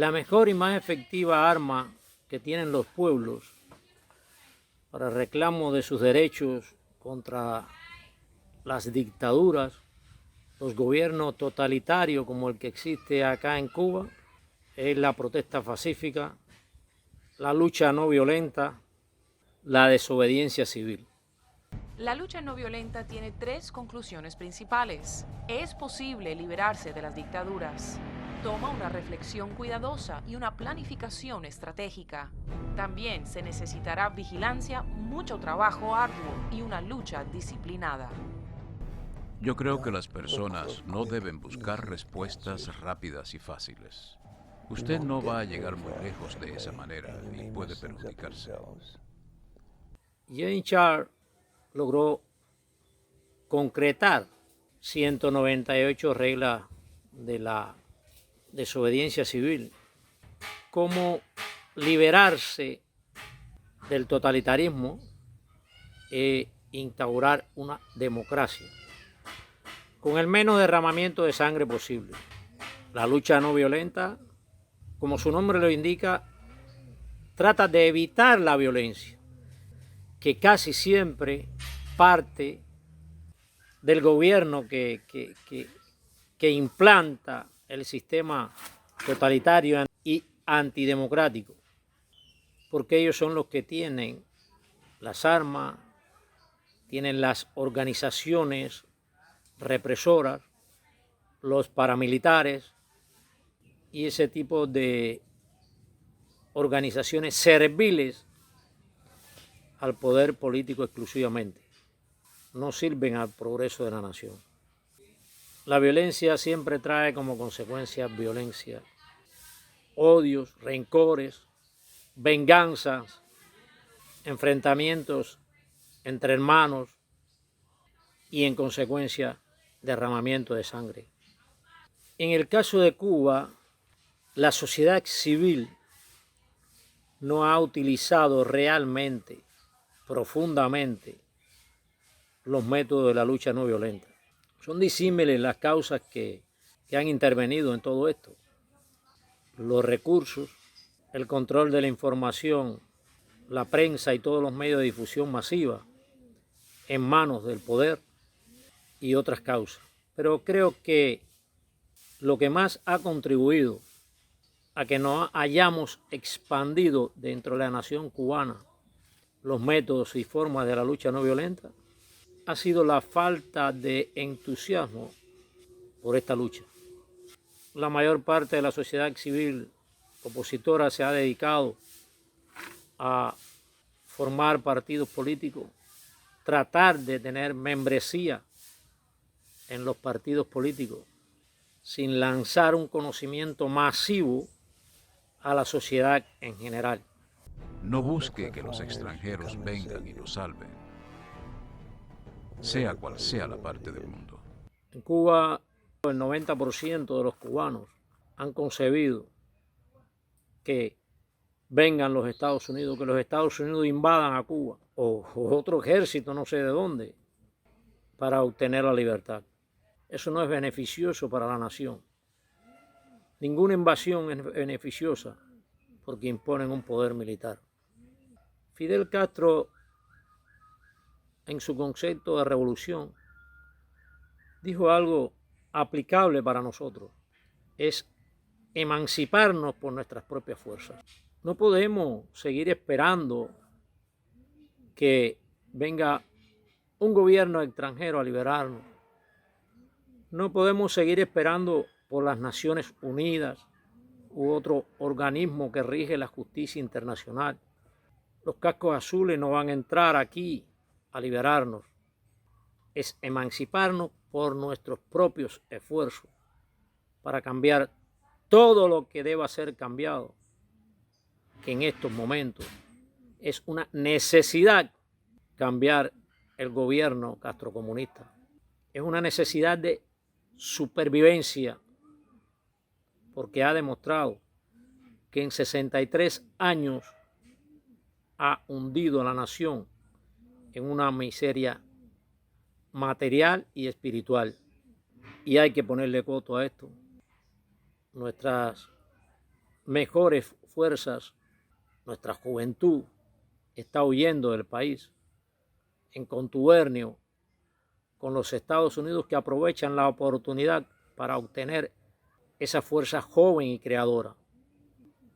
La mejor y más efectiva arma que tienen los pueblos para el reclamo de sus derechos contra las dictaduras, los gobiernos totalitarios como el que existe acá en Cuba, es la protesta pacífica, la lucha no violenta, la desobediencia civil. La lucha no violenta tiene tres conclusiones principales. Es posible liberarse de las dictaduras. Toma una reflexión cuidadosa y una planificación estratégica. También se necesitará vigilancia, mucho trabajo arduo y una lucha disciplinada. Yo creo que las personas no deben buscar respuestas rápidas y fáciles. Usted no va a llegar muy lejos de esa manera y puede perjudicarse. Jane Char logró concretar 198 reglas de la desobediencia civil, cómo liberarse del totalitarismo e instaurar una democracia con el menos derramamiento de sangre posible. La lucha no violenta, como su nombre lo indica, trata de evitar la violencia, que casi siempre parte del gobierno que implanta el sistema totalitario y antidemocrático, porque ellos son los que tienen las armas, tienen las organizaciones represoras, los paramilitares y ese tipo de organizaciones serviles al poder político exclusivamente. No sirven al progreso de la nación. La violencia siempre trae como consecuencia violencia, odios, rencores, venganzas, enfrentamientos entre hermanos y en consecuencia derramamiento de sangre. En el caso de Cuba, la sociedad civil no ha utilizado realmente, profundamente, los métodos de la lucha no violenta. Son disímiles las causas que han intervenido en todo esto. Los recursos, el control de la información, la prensa y todos los medios de difusión masiva en manos del poder y otras causas. Pero creo que lo que más ha contribuido a que no hayamos expandido dentro de la nación cubana los métodos y formas de la lucha no violenta ha sido la falta de entusiasmo por esta lucha. La mayor parte de la sociedad civil opositora se ha dedicado a formar partidos políticos, tratar de tener membresía en los partidos políticos, sin lanzar un conocimiento masivo a la sociedad en general. No busque que los extranjeros vengan y lo salven, sea cual sea la parte del mundo. En Cuba, el 90% de los cubanos han concebido que vengan los Estados Unidos, que los Estados Unidos invadan a Cuba o otro ejército, no sé de dónde, para obtener la libertad. Eso no es beneficioso para la nación. Ninguna invasión es beneficiosa porque imponen un poder militar. Fidel Castro, en su concepto de revolución, dijo algo aplicable para nosotros. Es emanciparnos por nuestras propias fuerzas. No podemos seguir esperando que venga un gobierno extranjero a liberarnos. No podemos seguir esperando por las Naciones Unidas u otro organismo que rige la justicia internacional. Los cascos azules no van a entrar aquí a liberarnos. Es emanciparnos por nuestros propios esfuerzos para cambiar todo lo que deba ser cambiado, que en estos momentos es una necesidad cambiar el gobierno castrocomunista. Es una necesidad de supervivencia, porque ha demostrado que en 63 años ha hundido a la nación en una miseria material y espiritual. Y hay que ponerle coto a esto. Nuestras mejores fuerzas, nuestra juventud está huyendo del país en contubernio con los Estados Unidos, que aprovechan la oportunidad para obtener esa fuerza joven y creadora.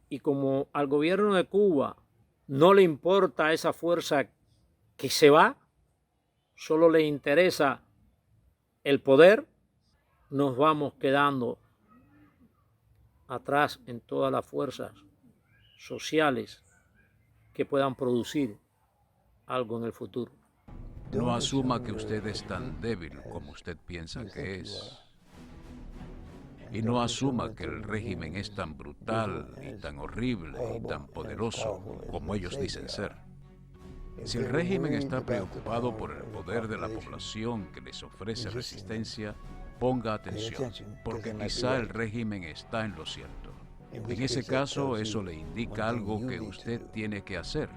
Y como al gobierno de Cuba no le importa esa fuerza que se va, solo le interesa el poder, nos vamos quedando atrás en todas las fuerzas sociales que puedan producir algo en el futuro. No asuma que usted es tan débil como usted piensa que es. Y no asuma que el régimen es tan brutal y tan horrible y tan poderoso como ellos dicen ser. Si el régimen está preocupado por el poder de la población que les ofrece resistencia, ponga atención, porque quizá el régimen está en lo cierto. En ese caso, eso le indica algo que usted tiene que hacer.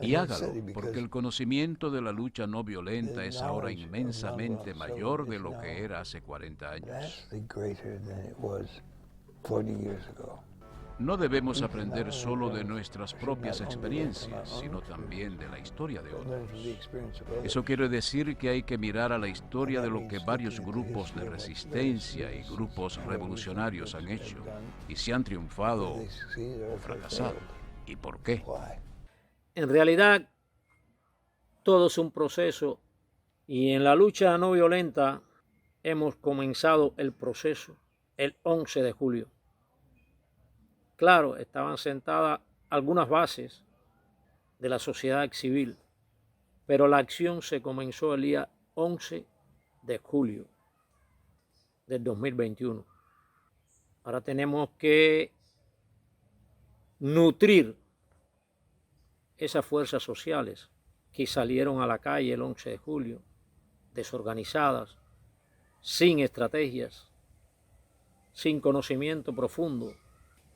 Y hágalo, porque el conocimiento de la lucha no violenta es ahora inmensamente mayor de lo que era hace 40 años. No debemos aprender solo de nuestras propias experiencias, sino también de la historia de otros. Eso quiere decir que hay que mirar a la historia de lo que varios grupos de resistencia y grupos revolucionarios han hecho, y si han triunfado o fracasado, y por qué. En realidad, todo es un proceso, y en la lucha no violenta hemos comenzado el proceso el 11 de julio. Claro, estaban sentadas algunas bases de la sociedad civil, pero la acción se comenzó el día 11 de julio del 2021. Ahora tenemos que nutrir esas fuerzas sociales que salieron a la calle el 11 de julio, desorganizadas, sin estrategias, sin conocimiento profundo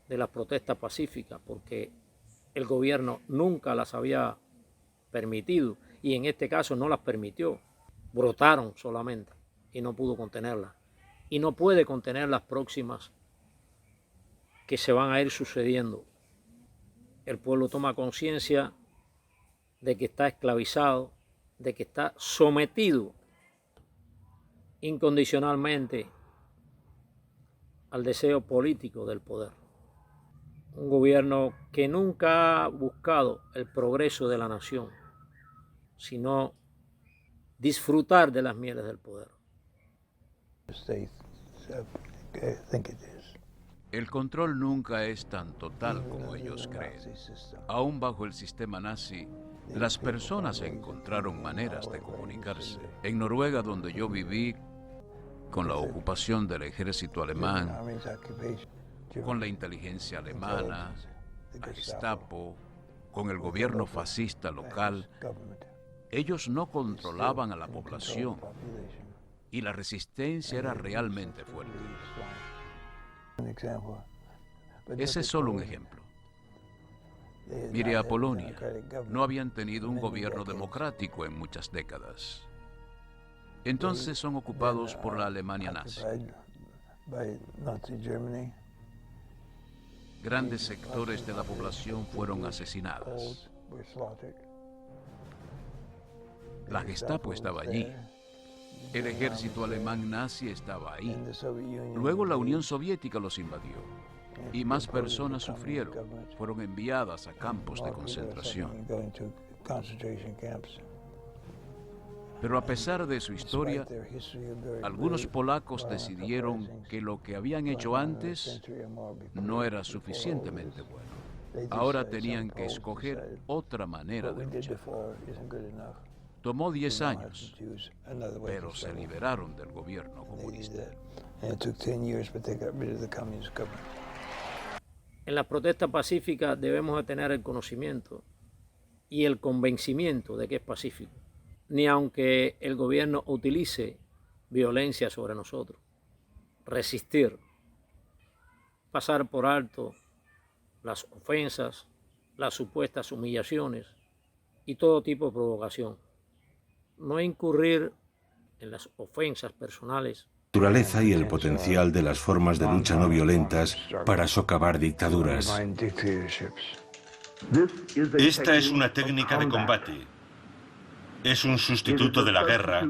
de las protestas pacíficas, porque el gobierno nunca las había permitido y en este caso no las permitió. Brotaron solamente y no pudo contenerlas. Y no puede contener las próximas que se van a ir sucediendo. El pueblo toma conciencia de que está esclavizado, de que está sometido incondicionalmente al deseo político del poder. Un gobierno que nunca ha buscado el progreso de la nación, sino disfrutar de las mieles del poder. El control nunca es tan total como ellos creen. Aún bajo el sistema nazi, las personas encontraron maneras de comunicarse. En Noruega, donde yo viví, con la ocupación del ejército alemán, con la inteligencia alemana, la Gestapo, con el gobierno fascista local, ellos no controlaban a la población y la resistencia era realmente fuerte. Ese es solo un ejemplo. Mire a Polonia. No habían tenido un gobierno democrático en muchas décadas. Entonces son ocupados por la Alemania nazi. Grandes sectores de la población fueron asesinados. La Gestapo estaba allí. El ejército alemán nazi estaba ahí. Luego la Unión Soviética los invadió y más personas sufrieron. Fueron enviadas a campos de concentración. Pero a pesar de su historia, algunos polacos decidieron que lo que habían hecho antes no era suficientemente bueno. Ahora tenían que escoger otra manera de luchar. Tomó 10 años, pero se liberaron del gobierno comunista. En la protesta pacífica debemos de tener el conocimiento y el convencimiento de que es pacífico, ni aunque el gobierno utilice violencia sobre nosotros. Resistir, pasar por alto las ofensas, las supuestas humillaciones y todo tipo de provocación. No incurrir en las ofensas personales naturaleza y el potencial de las formas de lucha no violentas para socavar dictaduras. Esta es una técnica de combate. Es un sustituto de la guerra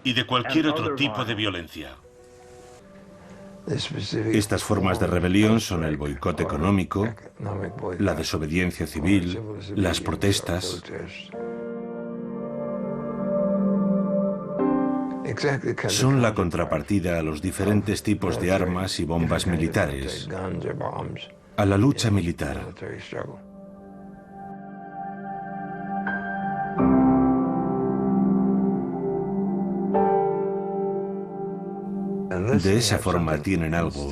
y de cualquier otro tipo de violencia. Estas formas de rebelión son el boicot económico, la desobediencia civil, las protestas. Son la contrapartida a los diferentes tipos de armas y bombas militares, a la lucha militar. De esa forma tienen algo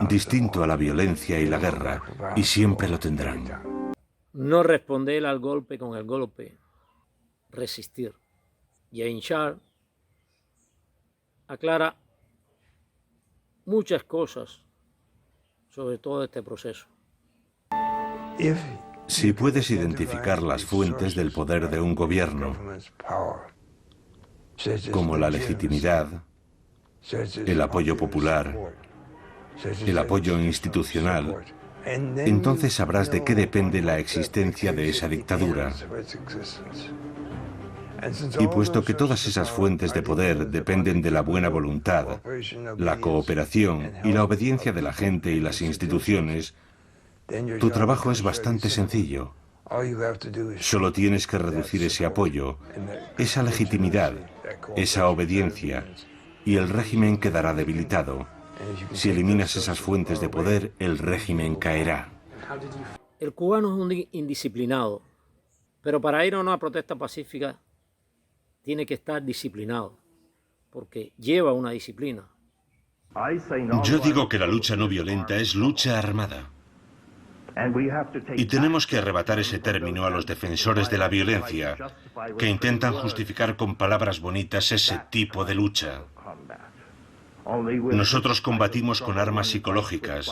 distinto a la violencia y la guerra, y siempre lo tendrán. No responder al golpe con el golpe, resistir. James Sharp aclara muchas cosas sobre todo este proceso. Si puedes identificar las fuentes del poder de un gobierno, como la legitimidad, el apoyo popular, el apoyo institucional, entonces sabrás de qué depende la existencia de esa dictadura. Y puesto que todas esas fuentes de poder dependen de la buena voluntad, la cooperación y la obediencia de la gente y las instituciones, tu trabajo es bastante sencillo. Solo tienes que reducir ese apoyo, esa legitimidad, esa obediencia, y el régimen quedará debilitado. Si eliminas esas fuentes de poder, el régimen caerá. El cubano es un indisciplinado, pero para ir a una protesta pacífica tiene que estar disciplinado, porque lleva una disciplina. Yo digo que la lucha no violenta es lucha armada. Y tenemos que arrebatar ese término a los defensores de la violencia, que intentan justificar con palabras bonitas ese tipo de lucha. Nosotros combatimos con armas psicológicas,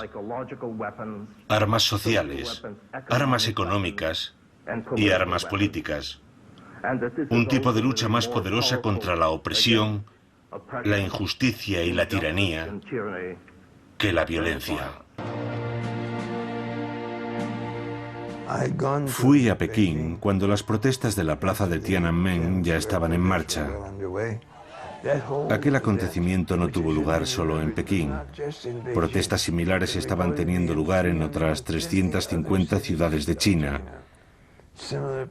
armas sociales, armas económicas y armas políticas. Un tipo de lucha más poderosa contra la opresión, la injusticia y la tiranía que la violencia. Fui a Pekín cuando las protestas de la plaza de Tiananmen ya estaban en marcha. Aquel acontecimiento no tuvo lugar solo en Pekín. Protestas similares estaban teniendo lugar en otras 350 ciudades de China.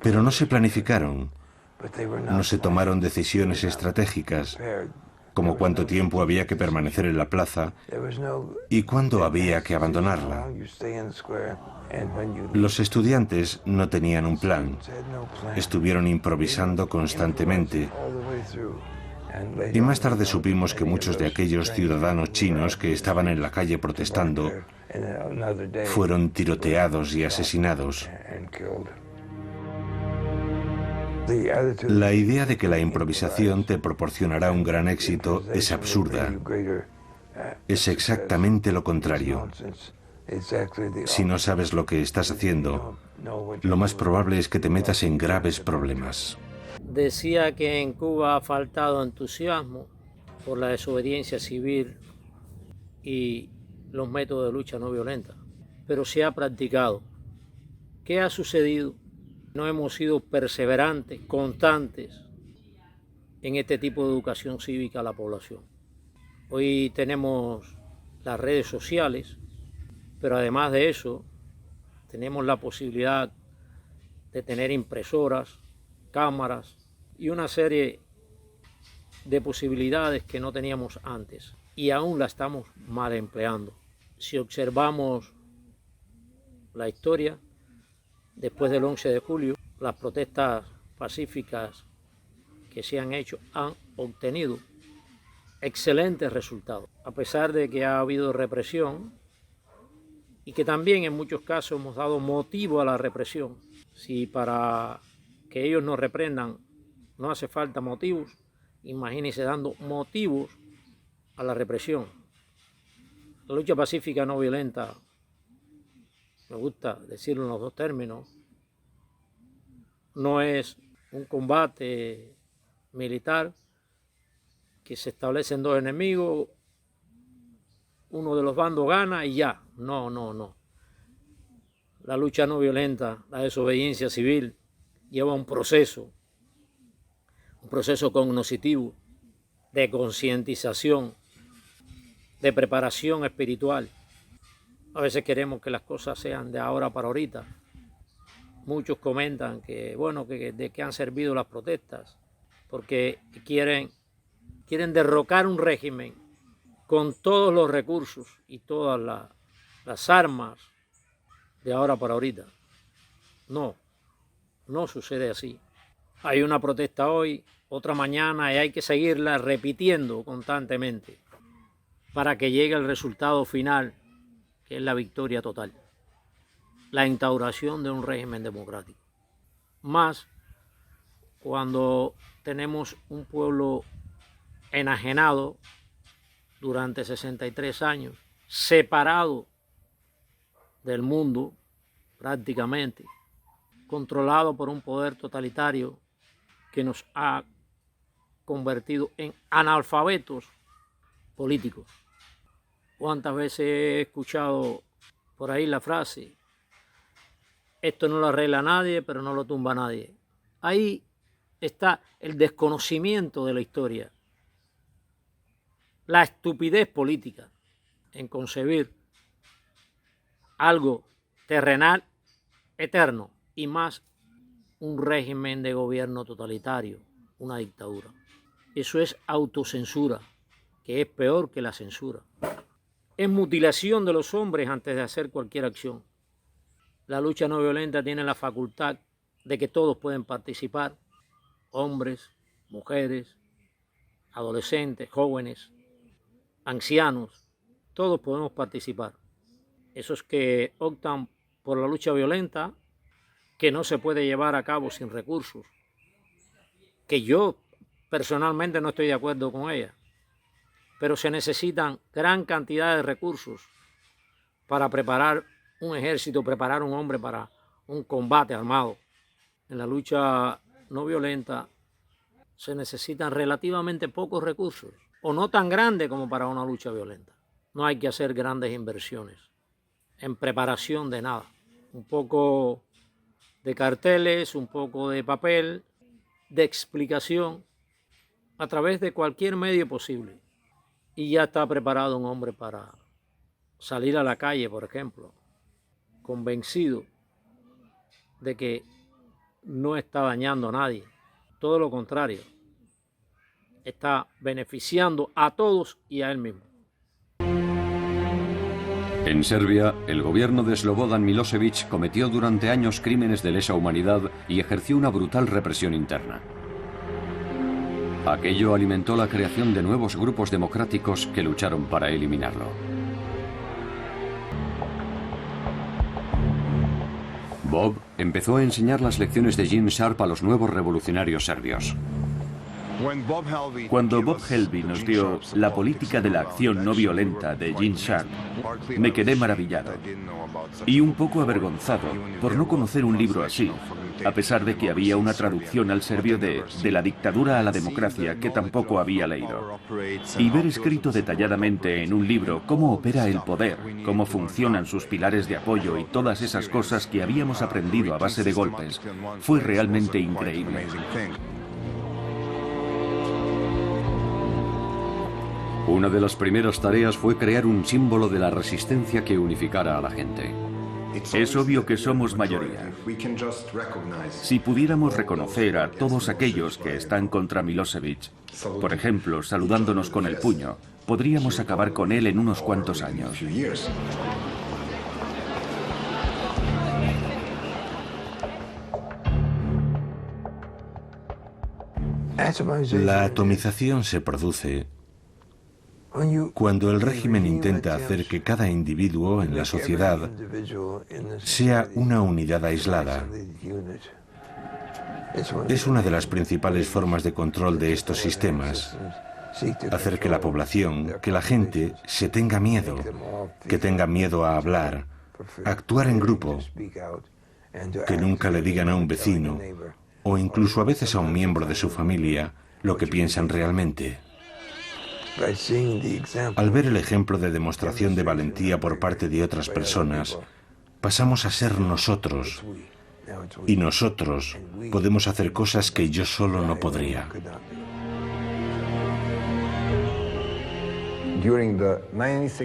Pero no se planificaron, no se tomaron decisiones estratégicas, como cuánto tiempo había que permanecer en la plaza y cuándo había que abandonarla. Los estudiantes no tenían un plan, estuvieron improvisando constantemente. Y más tarde supimos que muchos de aquellos ciudadanos chinos que estaban en la calle protestando fueron tiroteados y asesinados. La idea de que la improvisación te proporcionará un gran éxito es absurda. Es exactamente lo contrario. Si no sabes lo que estás haciendo, lo más probable es que te metas en graves problemas. Decía que en Cuba ha faltado entusiasmo por la desobediencia civil y los métodos de lucha no violenta, pero se ha practicado. ¿Qué ha sucedido? No hemos sido perseverantes, constantes en este tipo de educación cívica a la población. Hoy tenemos las redes sociales, pero además de eso tenemos la posibilidad de tener impresoras, cámaras y una serie de posibilidades que no teníamos antes y aún la estamos mal empleando. Si observamos la historia, después del 11 de julio, las protestas pacíficas que se han hecho han obtenido excelentes resultados, a pesar de que ha habido represión y que también en muchos casos hemos dado motivo a la represión. Si para que ellos nos reprendan no hace falta motivos, imagínense dando motivos a la represión. La lucha pacífica no violenta, me gusta decirlo en los dos términos, no es un combate militar, que se establecen dos enemigos, uno de los bandos gana y ya. No, no, no. La lucha no violenta, la desobediencia civil, lleva un proceso cognoscitivo, de concientización, de preparación espiritual. A veces queremos que las cosas sean de ahora para ahorita. Muchos comentan que, bueno, que de qué han servido las protestas, porque quieren derrocar un régimen con todos los recursos y todas las armas de ahora para ahorita. No, no sucede así. Hay una protesta hoy, otra mañana, y hay que seguirla repitiendo constantemente para que llegue el resultado final, que es la victoria total, la instauración de un régimen democrático. Más cuando tenemos un pueblo enajenado durante 63 años, separado del mundo prácticamente, controlado por un poder totalitario que nos ha convertido en analfabetos políticos. ¿Cuántas veces he escuchado por ahí la frase: esto no lo arregla nadie, pero no lo tumba nadie? Ahí está el desconocimiento de la historia, la estupidez política en concebir algo terrenal, eterno, y más un régimen de gobierno totalitario, una dictadura. Eso es autocensura, que es peor que la censura. Es mutilación de los hombres antes de hacer cualquier acción. La lucha no violenta tiene la facultad de que todos pueden participar, hombres, mujeres, adolescentes, jóvenes, ancianos, todos podemos participar. Esos que optan por la lucha violenta, que no se puede llevar a cabo sin recursos, que yo personalmente no estoy de acuerdo con ella, pero se necesitan gran cantidad de recursos para preparar un ejército, preparar un hombre para un combate armado. En la lucha no violenta se necesitan relativamente pocos recursos, o no tan grandes como para una lucha violenta. No hay que hacer grandes inversiones en preparación de nada. Un poco de carteles, un poco de papel, de explicación a través de cualquier medio posible. Y ya está preparado un hombre para salir a la calle, por ejemplo, convencido de que no está dañando a nadie. Todo lo contrario, está beneficiando a todos y a él mismo. En Serbia, el gobierno de Slobodan Milosevic cometió durante años crímenes de lesa humanidad y ejerció una brutal represión interna. Aquello alimentó la creación de nuevos grupos democráticos que lucharon para eliminarlo. Bob empezó a enseñar las lecciones de Gene Sharp a los nuevos revolucionarios serbios. Cuando Bob Helby nos dio La política de la acción no violenta de Gene Sharp, me quedé maravillado y un poco avergonzado por no conocer un libro así, a pesar de que había una traducción al serbio de la dictadura a la democracia que tampoco había leído. Y ver escrito detalladamente en un libro cómo opera el poder, cómo funcionan sus pilares de apoyo y todas esas cosas que habíamos aprendido a base de golpes, fue realmente increíble. Una de las primeras tareas fue crear un símbolo de la resistencia que unificara a la gente. Es obvio que somos mayoría. Si pudiéramos reconocer a todos aquellos que están contra Milosevic, por ejemplo, saludándonos con el puño, podríamos acabar con él en unos cuantos años. La atomización se produce cuando el régimen intenta hacer que cada individuo en la sociedad sea una unidad aislada. Es una de las principales formas de control de estos sistemas, hacer que la población, que la gente se tenga miedo, que tenga miedo a hablar, a actuar en grupo, que nunca le digan a un vecino o incluso a veces a un miembro de su familia lo que piensan realmente. Al ver el ejemplo de demostración de valentía por parte de otras personas, pasamos a ser nosotros. Y nosotros podemos hacer cosas que yo solo no podría.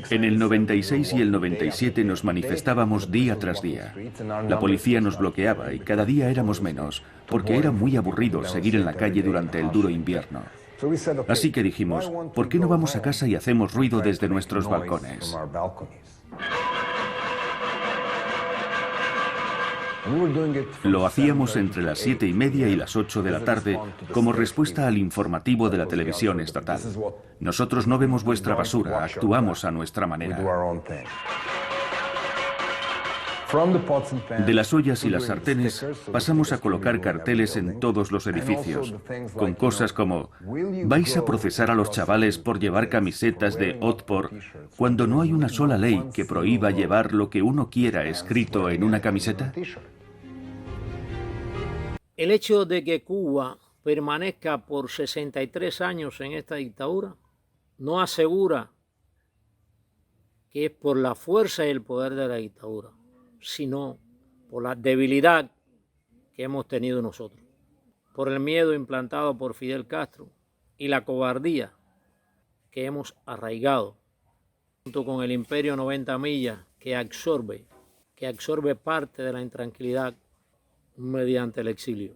En el 96 y el 97 nos manifestábamos día tras día. La policía nos bloqueaba y cada día éramos menos, porque era muy aburrido seguir en la calle durante el duro invierno. Así que dijimos, ¿por qué no vamos a casa y hacemos ruido desde nuestros balcones? Lo hacíamos entre las 7:30 y las 8 de la tarde como respuesta al informativo de la televisión estatal. Nosotros no vemos vuestra basura, actuamos a nuestra manera. De las ollas y las sartenes pasamos a colocar carteles en todos los edificios, con cosas como ¿vais a procesar a los chavales por llevar camisetas de Otpor cuando no hay una sola ley que prohíba llevar lo que uno quiera escrito en una camiseta? El hecho de que Cuba permanezca por 63 años en esta dictadura no asegura que es por la fuerza y el poder de la dictadura, sino por la debilidad que hemos tenido nosotros, por el miedo implantado por Fidel Castro y la cobardía que hemos arraigado, junto con el imperio 90 millas que absorbe parte de la intranquilidad mediante el exilio,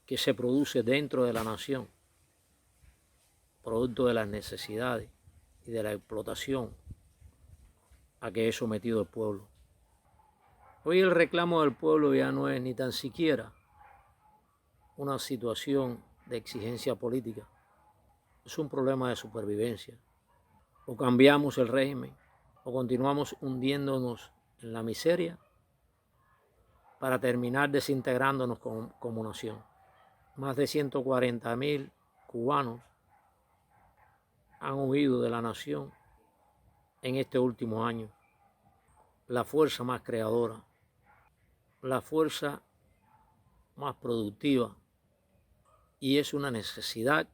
que se produce dentro de la nación, producto de las necesidades y de la explotación a que es sometido el pueblo. Hoy el reclamo del pueblo ya no es ni tan siquiera una situación de exigencia política, es un problema de supervivencia. O cambiamos el régimen o continuamos hundiéndonos en la miseria para terminar desintegrándonos como nación. Más de 140.000 cubanos han huido de la nación en este último año. La fuerza más creadora, la fuerza más productiva, y es una necesidad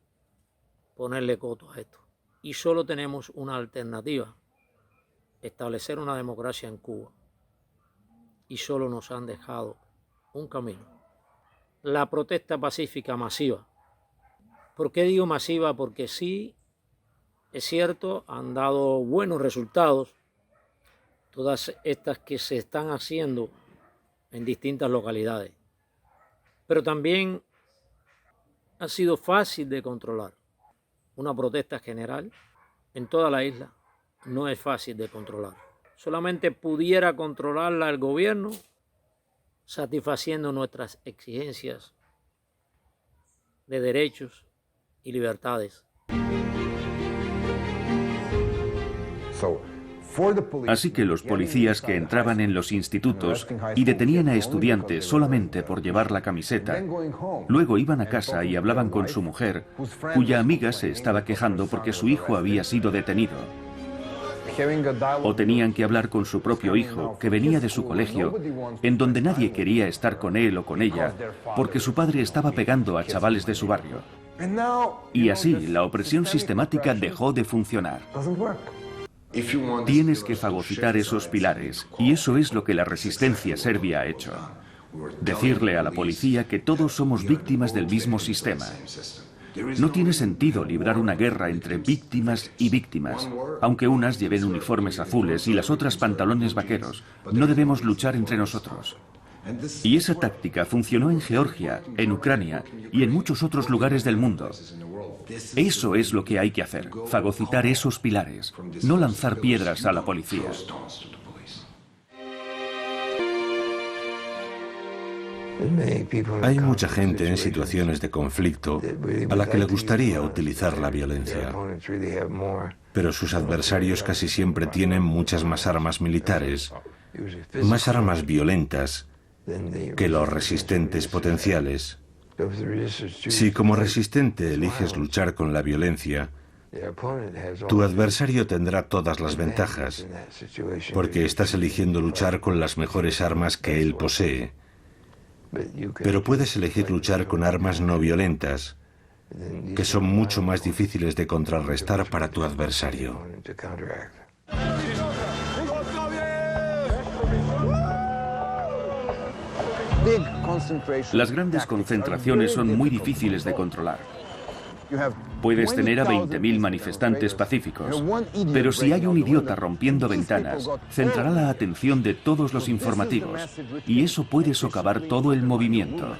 ponerle coto a esto. Y solo tenemos una alternativa, establecer una democracia en Cuba. Y solo nos han dejado un camino: la protesta pacífica masiva. ¿Por qué digo masiva? Porque sí, es cierto, han dado buenos resultados todas estas que se están haciendo en distintas localidades, pero también ha sido fácil de controlar. Una protesta general en toda la isla no es fácil de controlar. Solamente pudiera controlarla el gobierno satisfaciendo nuestras exigencias de derechos y libertades. Así que los policías que entraban en los institutos y detenían a estudiantes solamente por llevar la camiseta, luego iban a casa y hablaban con su mujer, cuya amiga se estaba quejando porque su hijo había sido detenido. O tenían que hablar con su propio hijo, que venía de su colegio, en donde nadie quería estar con él o con ella, porque su padre estaba pegando a chavales de su barrio. Y así, la opresión sistemática dejó de funcionar. Tienes que fagocitar esos pilares, y eso es lo que la resistencia serbia ha hecho. Decirle a la policía que todos somos víctimas del mismo sistema. No tiene sentido librar una guerra entre víctimas y víctimas, aunque unas lleven uniformes azules y las otras pantalones vaqueros. No debemos luchar entre nosotros. Y esa táctica funcionó en Georgia, en Ucrania y en muchos otros lugares del mundo. Eso es lo que hay que hacer, fagocitar esos pilares, no lanzar piedras a la policía. Hay mucha gente en situaciones de conflicto a la que le gustaría utilizar la violencia, pero sus adversarios casi siempre tienen muchas más armas militares, más armas violentas que los resistentes potenciales. Si como resistente eliges luchar con la violencia, tu adversario tendrá todas las ventajas, porque estás eligiendo luchar con las mejores armas que él posee. Pero puedes elegir luchar con armas no violentas, que son mucho más difíciles de contrarrestar para tu adversario. Las grandes concentraciones son muy difíciles de controlar. Puedes tener a 20.000 manifestantes pacíficos, pero si hay un idiota rompiendo ventanas, centrará la atención de todos los informativos, y eso puede socavar todo el movimiento.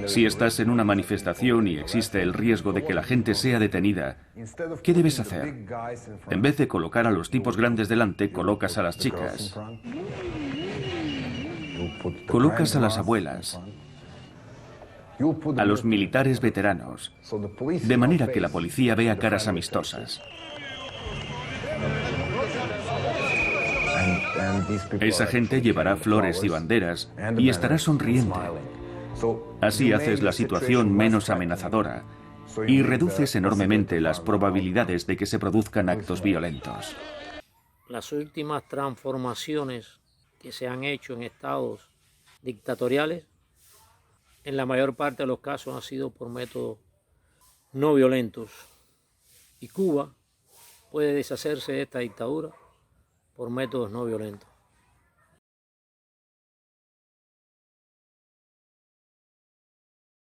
Si estás en una manifestación y existe el riesgo de que la gente sea detenida, ¿qué debes hacer? En vez de colocar a los tipos grandes delante, colocas a las chicas. Colocas a las abuelas, a los militares veteranos, de manera que la policía vea caras amistosas. Esa gente llevará flores y banderas y estará sonriente. Así haces la situación menos amenazadora y reduces enormemente las probabilidades de que se produzcan actos violentos. Las últimas transformaciones que se han hecho en estados dictatoriales, en la mayor parte de los casos han sido por métodos no violentos. Y Cuba puede deshacerse de esta dictadura por métodos no violentos.